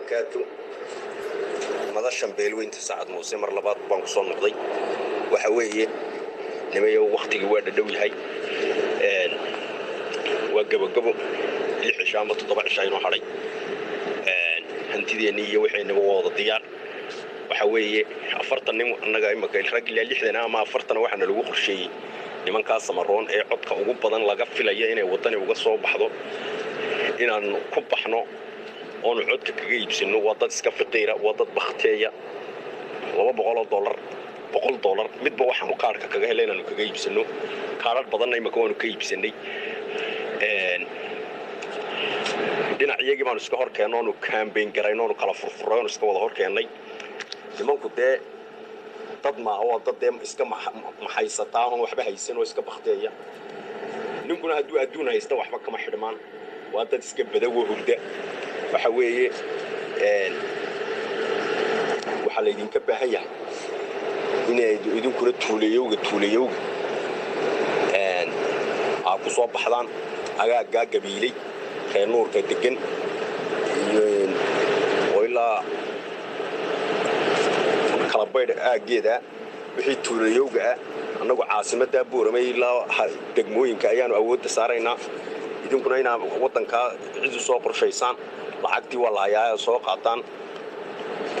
كاتو مدشن beelweynta saacad muuse mar labaad baan ku soo noqday waxa weeye nimayo waqtiga waa dhow yahay waa gabagabo 6 cisho ama 7 cisho inoo haray hantideena iyo waxaynaga wada diyaar waxa weeye 40 nin annaga imaka rag ilaa 60 ama 40 waxana lagu qorsheeyay nimanka samaroon ee codka ugu badan laga filayo inay wadani uga soo baxdo inaan ku baxno oo codka kaga iibsano wadad iska fiqiira wadad bakhtiya $200 $100 midba waxaan qaarka kaga heleynaa kaga iibsano kaarar badan ay makoonu ka iibsanay dhinacyagii baan iska hor keenay oo campaign garayno oo kala furfurayno iska wada hor keenay nimanku dad ma oo dad iska maxaysataa oo waxba haysan oo iska bakhtiya ninkuna haduu adduun haysta waxba kama xidhmaan waa dad iska badawo hurda waxa weeye waxa la idinka baahan yahay inay idinkuna tuulayowga ku soo baxdaan agaaga gabiilay ee nuurka degan iyo ilaa kala baydh aageeda wixii tuulayowga annagu caasimada Boorame ilaa degmooyinka ayaanu awood saaraynaa idinkuna inaa wadanka cid soo qorshaysaan lacagtii walaayaa soo qaataan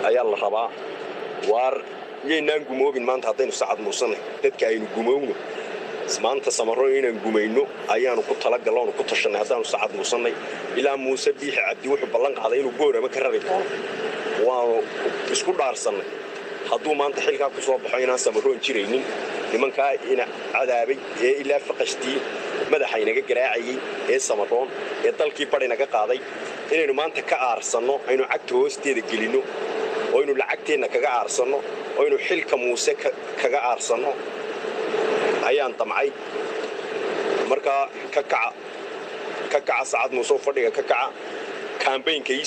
ayaa la rabaa war yeynaan gumoobin maanta hadaynu saacad muusan dadka aynu gumowno maanta samaroon inaan gumayno ayaanu ku tala galno ku tashanay hadaan saacad muusanay ilaa Muuse Biixi Cabdi wuxuu ballan qaaday inuu Boorame ka rari doono waa isku dhaarsanay hadduu maanta xilka ku soo baxo inaan samaroon jireynin nimanka ina cadaabay ee ilaa faqashtii madaxaynaga garaacayay ee samaroon ee dalkii barinaga qaaday inaynu maanta ka aarsano aynu cagta hoosteeda gelino oo aynu lacagteena kaga aarsano oo aynu xilka Muuse kaga aarsano ayaan damcay marka ka kaca saacad Muuse fadhiga ka kaca campaign-ka ii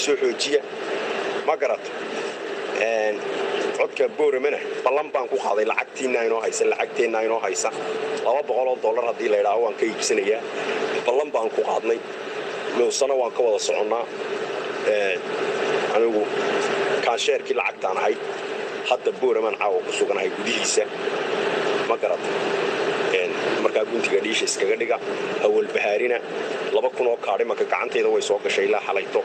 soo xoojiya ma garat codka Boorame ballan baan ku qaaday lacagteena inoo haysa $200 hadii la yiraahdo waan ka iibsanayaa ballan baan ku qaadnay Muusena waan ka wada soconaa anigu kaasheerkii lacagtaan ahay hadda Boorame caawa ku suganahay gudihiisa ma garat marka guntiga dhiisha iskaga dhiga awal bahaarina 200 oo kaadhi marka gacanteeda way soo gashay ilaa xalayto